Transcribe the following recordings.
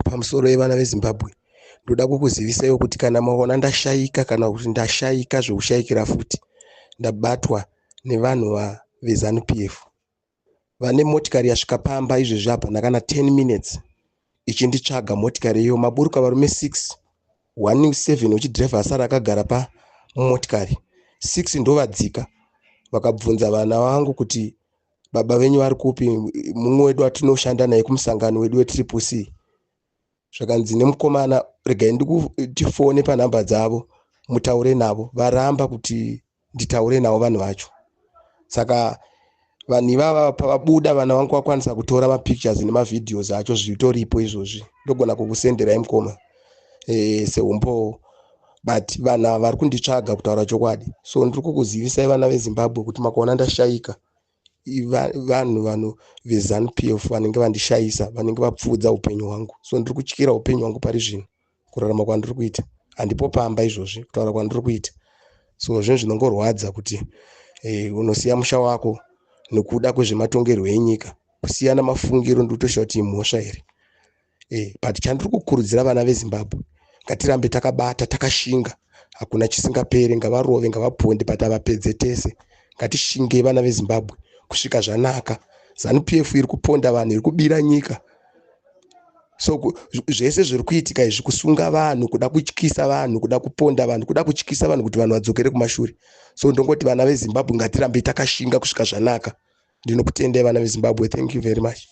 pamusoro yevana veZimbabwe ndoda kukuzivisaiwo kuti kana maona ndashaika kana kuti ndashaika zvokushayikira futi ndabatwa nevanhu veZANU-PF vane motikari yasvika pamba izvezvi apa ndakana 10 minutes ichinditsvaga motikari iyo maburuka varume 6 1 uchidhiraivha asara akagara pamotikari 6 ndovadzika vakabvunza vana vangu kuti baba venyu vari kupi mumwe wedu atinoshanda naye kumusangano wedu weTCC zvakanzi nemukomana regai ndikutifone panhamba dzavo mutaure navo varamba kuti nditaure navo vanhu vacho saka vanhu ivava pavabuda vana vangu vakwanisa kutora mapictures nemavideos acho zvitoripo izvozvi ndogona kukusenderai mukoma seumbo but vana vari kunditsvaga kutaura chokwadi so ndiri kukuzivisai vana veZimbabwe kuti makaona ndashaika vanhu veZANU-PF vanenge vandishayisa vanenge vapfudza upenyu hwangu so ndiri kutyira upenyu hwangu pari zvino kurarama kwandiri kuita handipo pamba izvozvi kutaura kwandiri kuita so zvinhu zvinongorwadza kuti unosiya musha wako nekuda kwezvematongerwo enyika kusiyana mafungiro ndikutoshaura kuti imhosva here but chandiri kukurudzira vana veZimbabwe ngatirambe takabata takashinga hakuna chisingapere ngavarove ngavaponde but avapedze tese ngatishinge vana veZimbabwe kusvika zvanaka ZANU-PF iri kuponda vanhu iri kubira nyika so zvese zviri kuitika izvi kusunga vanhu kuda kutyisa vanhu kuda kuponda vanhu kuda kutyisa vanhu kuti vanhu vadzokere kumashure so ndongoti vana veZimbabwe ngatirambe takashinga kusvika zvanaka ndinokutendai vana veZimbabwe thank you very much.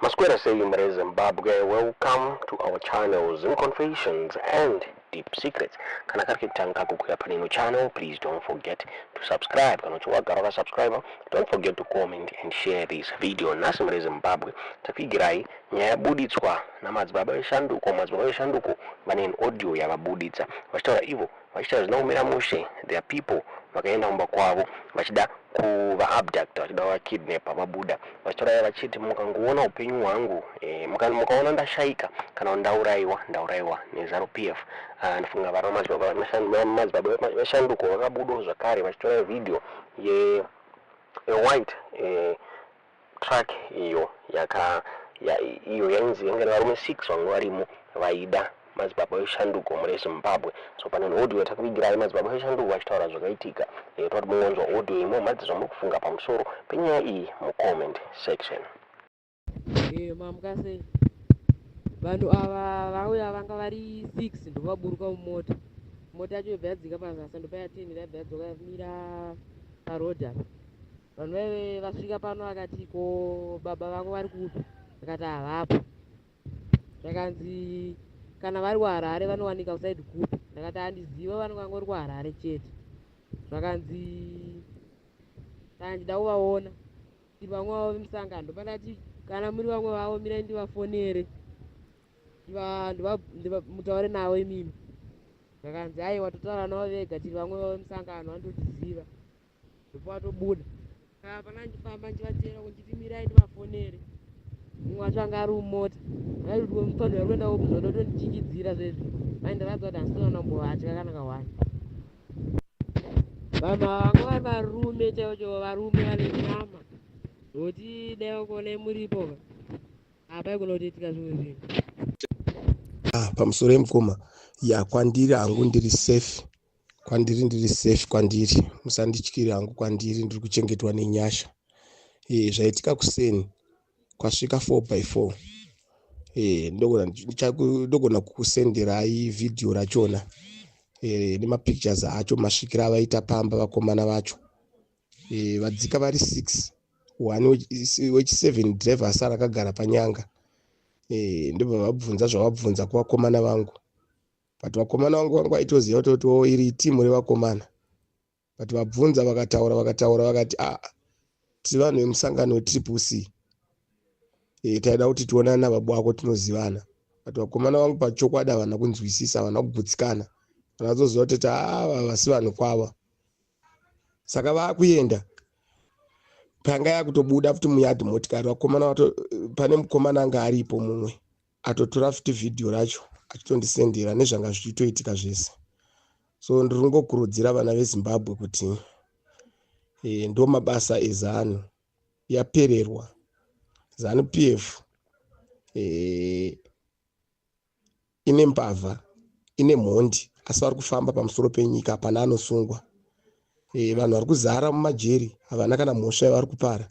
Masquera Sayumare Zimbabwe, welcome to our channel Zim Confessions and Deep Secrets. Kana kari kitanga kukuya panino channel, please don't forget to subscribe. Kana chuwagara subscriber, don't forget to comment and share this video. Nasimare Zimbabwe, tafigirai nyaya buditswa na madzibaba veshanduko vane audio yavabuditsa vachitaura ivo vachitaura zvinoumira mushe. There are people vakaenda kumba kwavo vachida kuvaabducta vachida kuvakidnapa vabuda vachitaura vachiti mukangoona upenyu hwangu mukaona ndashaika kana ndaurayiwa neZANU-PF ndifunga vari madzibaba veshanduko vakabudawo zvakare vachitaura video white track iyo iyo yainzi yange varume 6 vamwe varimo vaida madzibaba veshanduko muri Zimbabwe. So pane audio yatakuvigirai madzibaba veshanduko vachitaura zvakaitika toti mungonzwa audio imo madzi zvamuri kufunga pamusoro penyaya iyi mucomment section. Mamukasei vanhu ava vauya vanga vari 6 ndovaburuka mumota mota yacho yobva yadzika pazasi ndopaya 10 yabva yadzoka yamira parodhi apa vanhu vaive vasvika pano vakati ko baba vako vari kupi vakati havapo zvakanzi kana vari kuHarare vanowanika kusaidi kupi ndakati handiziva vanenge vangori kuHarare chete zvakanzi ndida kuvaona tiri vamwe vavo vemusangano ndopandati kana muri vamwe vavo mirai ndivafonere mutaure navo imimi zvakanzi aiwa totaura navo vega tiri vamwe vavo vemusangano vandotiziva ndopo vatobuda pana ndifamba ndichivatera kunchiti mirai ndivafonere mumwe wacho anga ari mumota aitwe mufanira kuenda kuzoda tondichinjidzira zvezvi vaindiratidza kuti handisina nambovatya kana kawani vanhu ava vanga vari varume chaivo varume vane nyama zvokuti dai kuonai muripo apa igona kutoitika zvimwe zvinhu pamusoro yemukoma kwandiri hangu ndiri safe kwandiri musandityire hangu kwandiri ndiri kuchengetwa nenyasha zvaitika kuseni kwasvika 4x4 ndogona kukusenderai vhidhiyo rachona nemapictures acho masvikira avaita pamba vakomana vacho vadzika vari 6 1 wechi7 driver asara akagara panyanga ndobva vabvunza zvavabvunza kuvakomana vangu but vakomana vangu vanga vaitoziva kuti iri timu revakomana but vabvunza vakataura vakati tiri vanhu vemusangano weTCC taida kuti tionana nababa wako tinozivana but vakomana vangu pachokwadi havana kunzwisisa havana kugutsikana vanazoziva kuti vasi vanhu kwava saka vakuenda panga yakutobuda futi muyadhi motikari vakomana pane mukomana anga aripo mumwe atotora futi vhidhiyo racho achitondisendera nezvanga zvichitoitika zvese so ndiri kungokurudzira vana veZimbabwe kuti ndo mabasa ezanu yapererwa ZANU-PF ine mbavha, ine mhondi, asi vari kufamba pamusoro penyika pana anosungwa. Vanhu vari kuzara mumajeri, havana kana mhosva yavari kupara.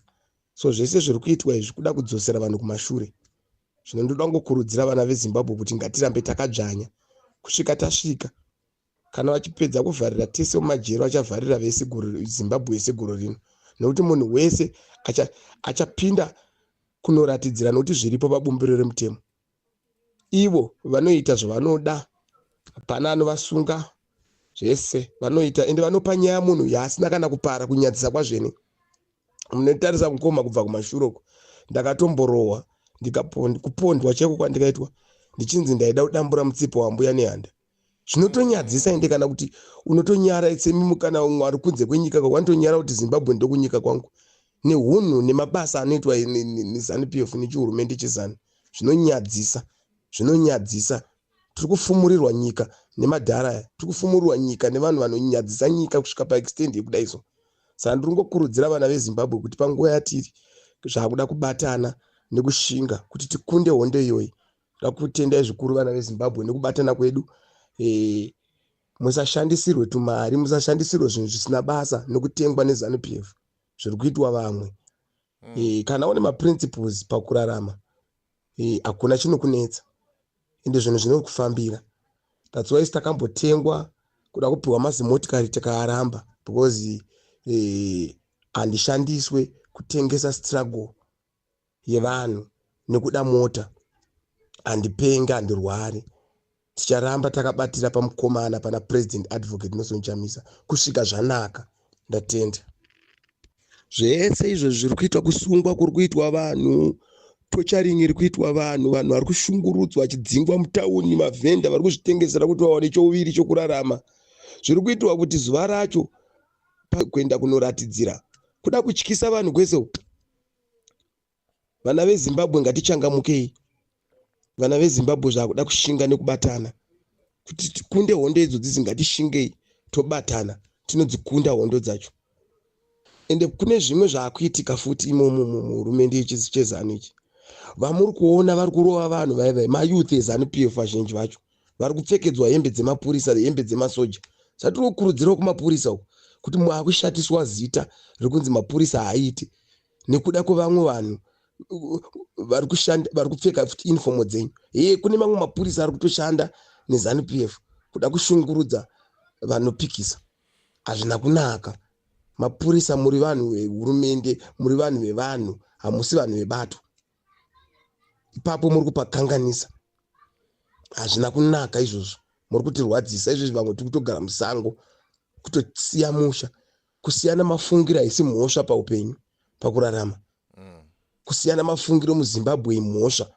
So zvese zviri kuitwa izvi kuda kudzosera vanhu kumashure. Zvino ndoda kungokurudzira vana veZimbabwe kuti ngatirambe takadzvanya kusvika tasvika. Kana vachipedza kuvharira tese mumajeri, vachavharira vese Zimbabwe yese guru rino, nokuti munhu wese achapinda kunoratidzira nokuti zviripo pabumbiro remutemo. Ivo vanoita zvavanoda, hapana anovasunga, zvese vanoita, ende vanopa nyaya munhu yaasina kana kupara kunyadzisa kwazvene. Munotarisa mukoma kubva kumashure uko, ndakatomborohwa kupondwa chaiko kwandikaitwa ndichinzi ndaida kudambura mutsipa wambuya nehanda. Zvinotonyadzisa ende kana kuti unotonyara semi kana mwari kunze kwenyika kwandonyara kuti Zimbabwe ndokunyika kwangu nehunhu nemabasa anoitwa neZANU-PF nechihurumende chezanu. Zvinonyadzisa. Tiri kufumurirwa nyika nemadhara, tiri kufumurirwa nyika nevanhu vanonyadzisa nyika kusvika paextend yekudai so. Saka ndiri kungokurudzira vana veZimbabwe kuti panguva yatiri zvakuda kubatana nekushinga kuti tikunde hondo iyoyi. Toda kutendai zvikuru vana veZimbabwe nekubatana kwedu. Musashandisirwe tumari, musashandisirwe zvinhu zvisina basa nekutengwa neZANU-PF zviri kuitwa vamwe. Kana une maprinciples pakurarama, hakuna chinokunetsa, ende zvinhu zvinokufambira. That's why takambotengwa kuda kupiwa mazimotikari tikaaramba, because handishandiswe kutengesa struggle yevanhu nekuda mota, handipenge, handirwari. Ticharamba takabatira pamukomana pana President Advocate Nelson Chamisa kusvika zvanaka. Ndatenda. Zvese izvo zviri kuitwa, kusungwa kuri kuitwa vanhu, torturing iri kuitwa vanhu, vanhu vari kushungurudzwa vachidzingwa mutauni, mavhenda vari kuzvitengesera kuti vaone chouviri chokurarama. Zviri kuitwa kuti zuva racho kuenda kunoratidzira kuda kutyisa vanhu kwese. Vana veZimbabwe ngatichangamukei. Vana veZimbabwe zvakuda kushinga nekubatana kuti tikunde hondo idzo dzisingati tobatana tinodzikunda hondo dzacho. Ende kune zvimwe zvaakuitika futi imomo muhurumende yechezanu ichi. Vamuri kuona vari kurova vanhu vaivai mayouth eZANU-PF vazhinji vacho vari kupfekedzwa hembe dzemapurisa, hembe dzemasoja. Saka tiri kukurudzirawo kumapurisa uko kuti mwakushatiswa zita rekunzi mapurisa haaiti nekuda kwevamwe vanhu vari kupfeka futi uniform dzenyu. Kune mamwe mapurisa ari kutoshanda neZANU-PF kuda kushungurudza vanopikisa. Hazvina kunaka. Mapurisa muri vanhu vehurumende, muri vanhu vevanhu, hamusi vanhu vebato. Ipapo muri kupakanganisa. Hazvina kunaka izvozvo. Muri kutirwadzisa izvozvo. Vamwe tiri kutogara musango, kutosiya musha, kusiyana mafungiro haisi mhosva paupenyu, pakurarama. Kusiyana mafungiro muZimbabwe mhosva.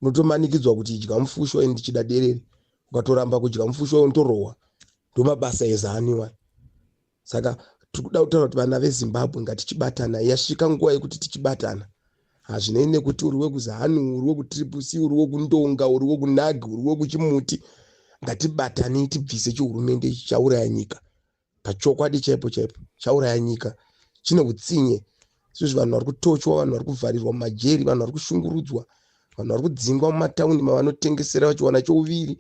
Unotomanikidzwa kuti idya mufushwa ende ndichida derere. Ukatoramba kudya mufushwa unotorohwa. Ndomabasa eZANU. Saka tiri kuda kutaura kuti vana veZimbabwe ngatichibatana. Yasvika nguva yekuti tichibatana. Hazvinei nekuti uri wekuZANU, uri wekuTriple-C, uri wekundonga, uri wekunagi, uri wekuchimuti. Ngatibatanei tibvise chihurumende ichi chauraya nyika. Pachokwadi chaipo chauraya nyika. Chine utsinye. Izvozvo vanhu vari kutochwa, vanhu vari kuvharirwa mumajeri, vanhu vari kushungurudzwa, vanhu vari kudzingwa mumatauni mavanotengesera vachiwana chouviri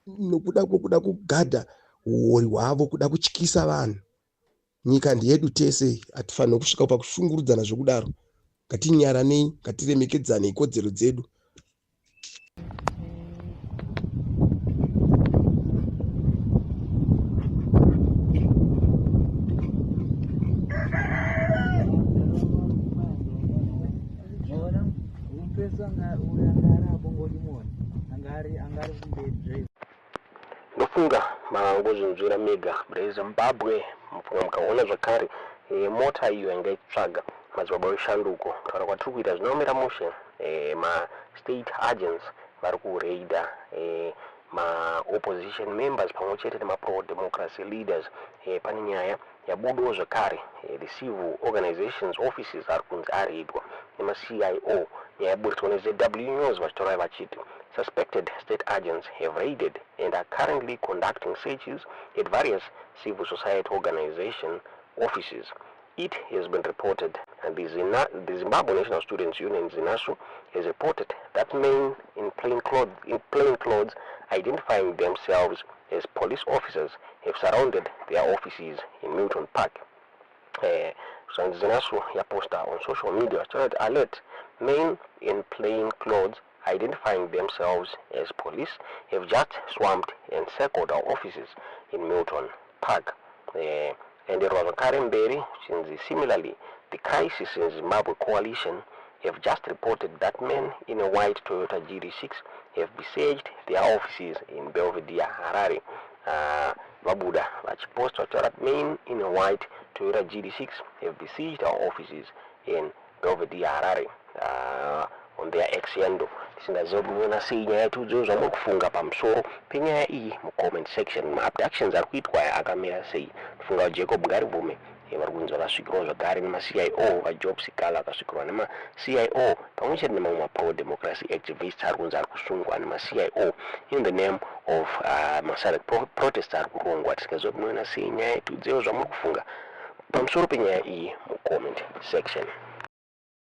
nokuda kwokuda kugadha uori hwavo, kuda kutyisa vanhu. Nyika ndiyedu tese, hatifaniri kusvika pakushungurudzana zvokudaro. Ngatinyaranei, ngatiremekedzane ikodzero dzedu. Ndofunga mangozvinzwira mega reZimbabwe mufunga mukaona zvakare mota iyo yangaitsvaga madzibaba eshanduko taura kwatiri kuita zvinoomera mushe ma-state agents vari kureida ma-opposition members pamwe chete nema-pro-democracy leaders. Pane nyaya yabudawo zvakare the civil organizations offices ari kunzi areidwa nema-CIO. Nyaya yaburiswa neZW News vachitaura vachiti suspected state agents have raided and are currently conducting searches at various civil society organization offices. It has been reported And the Zimbabwe National Students Union, ZINASU, has reported that men in plain clothes identifying themselves as police officers have surrounded their offices in Milton Park. So ZINASU yaposta on social media started alert men in plain clothes identifying themselves as police have just swamped and circled our offices in Milton Park. And it was Karen Berry. Similarly, the Crisis in Zimbabwe Coalition have just reported that men in a white Toyota GD6 have besieged their offices in Belvedere, Harare. Babuda vachiposta that men in a white Toyota GD6 have besieged our offices in Belvedere, Harare. On their ex yendo tisingazobona sei nyaya yetu dzozo mukufunga pamusoro penyaya iyi mu comment section. Ma abductions ari kuitwa akamira sei. Tifunga Jacob Garivume vari kunzi vakasvikirwa zvakare nema-CIO vaJob Sikala akasvikirwa nema-CIO pamwechete nemamwe ma-pro democracy activists ari kunzi ari kusungwa nema-CIO in the name of masilent protests ari kurongwa. Tisingazobona sei nyaya yetu dzeyo zvamuri kufunga pamusoro penyaya iyi mu comment section.